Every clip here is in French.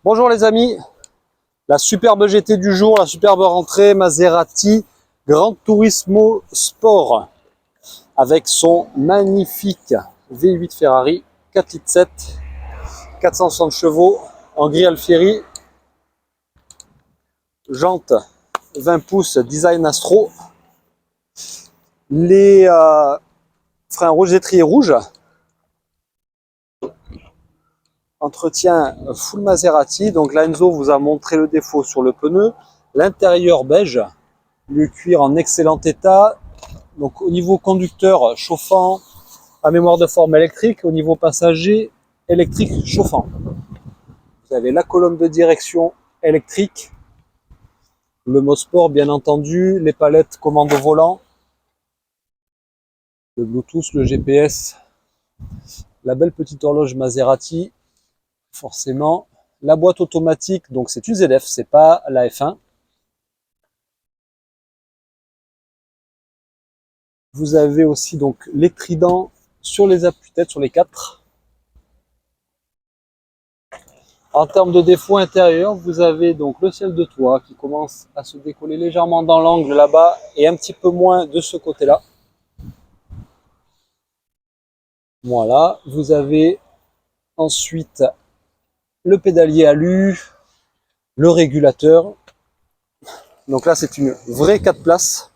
Bonjour les amis, la superbe GT du jour, la superbe rentrée Maserati Gran Turismo Sport avec son magnifique V8 Ferrari 4,7 litres, 460 chevaux en gris Alfieri, jantes 20 pouces design Astro, les freins rouges étriers rouges, entretien full Maserati. Donc là Enzo vous a montré le défaut sur le pneu, l'intérieur beige, le cuir en excellent état. Donc au niveau conducteur chauffant à mémoire de forme électrique, au niveau passager électrique chauffant. Vous avez la colonne de direction électrique, le mode sport bien entendu, les palettes commande au volant, le Bluetooth, le GPS, la belle petite horloge Maserati, forcément, la boîte automatique, donc c'est une ZF, c'est pas la F1. Vous avez aussi donc les tridents sur les appuis-têtes, sur les 4. En termes de défauts intérieurs, vous avez donc le ciel de toit qui commence à se décoller légèrement dans l'angle là-bas et un petit peu moins de ce côté-là. Voilà, vous avez ensuite le pédalier alu, le régulateur. Donc là, c'est une vraie 4 places.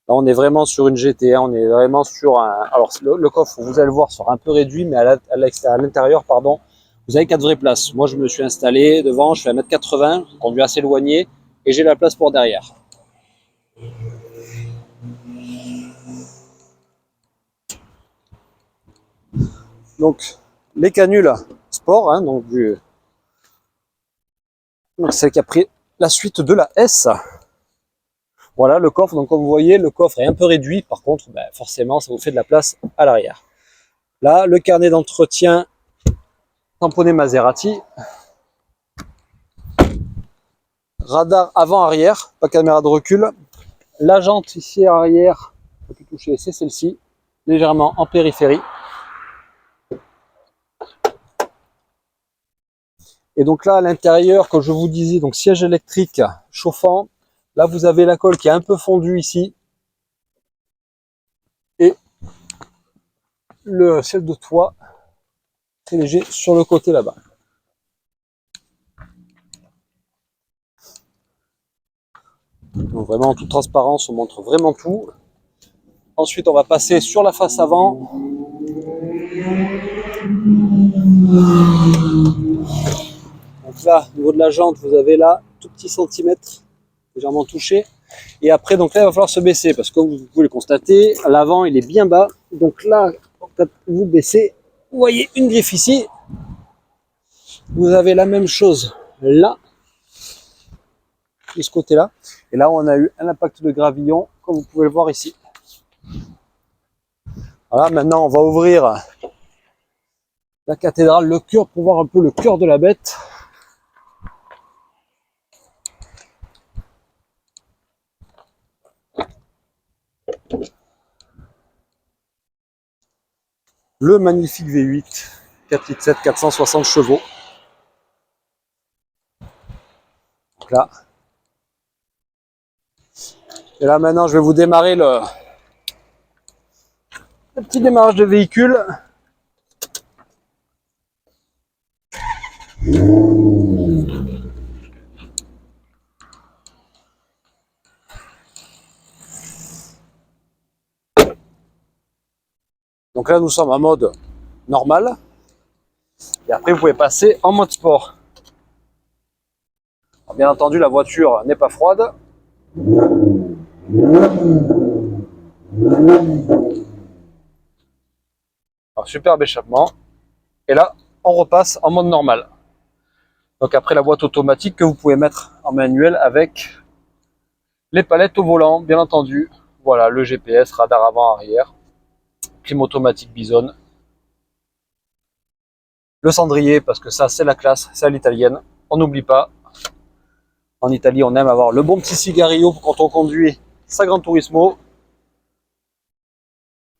Là, on est vraiment sur une GT, on est vraiment sur un... Alors, le coffre, vous allez le voir, sera un peu réduit, mais à l'intérieur, pardon, vous avez 4 vraies places. Moi, je me suis installé devant, je fais 1,80 m, conduit assez éloigné, et j'ai la place pour derrière. Donc, les canules sport, hein, donc celle qui a pris la suite de la S. Voilà le coffre, donc comme vous voyez, le coffre est un peu réduit, par contre, forcément, ça vous fait de la place à l'arrière. Là, le carnet d'entretien tamponné Maserati. Radar avant-arrière, pas caméra de recul. La jante ici arrière, on peut toucher, c'est celle-ci, légèrement en périphérie. Et donc là, à l'intérieur, comme je vous disais, donc siège électrique chauffant. Là, vous avez la colle qui est un peu fondue ici. Et le ciel de toit très léger sur le côté là-bas. Donc vraiment en toute transparence, on montre vraiment tout. Ensuite, on va passer sur la face avant. Donc là, au niveau de la jante, vous avez là tout petit centimètre légèrement touché. Et après, donc là, il va falloir se baisser parce que vous pouvez le constater, à l'avant, il est bien bas. Donc là, quand vous baissez, vous voyez une griffe ici. Vous avez la même chose là, de ce côté-là. Et là, on a eu un impact de gravillon, comme vous pouvez le voir ici. Voilà, maintenant, on va ouvrir la cathédrale, le cœur, pour voir un peu le cœur de la bête. Le magnifique V8, 4,7 litres, 460 chevaux. Donc là. Et là, maintenant, je vais vous démarrer le petit démarrage de véhicule. Donc là, nous sommes en mode normal. Et après, vous pouvez passer en mode sport. Alors, bien entendu, la voiture n'est pas froide. Alors, superbe échappement. Et là, on repasse en mode normal. Donc après, la boîte automatique que vous pouvez mettre en manuel avec les palettes au volant, bien entendu. Voilà, le GPS, radar avant-arrière, clim automatique Bison. Le cendrier, parce que ça, c'est la classe, c'est à l'italienne. On n'oublie pas. En Italie, on aime avoir le bon petit cigarillo quand on conduit sa Gran Turismo.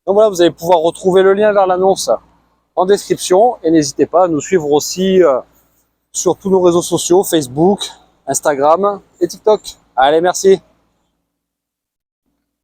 Donc voilà, vous allez pouvoir retrouver le lien vers l'annonce en description. Et n'hésitez pas à nous suivre aussi sur tous nos réseaux sociaux, Facebook, Instagram et TikTok. Allez, merci.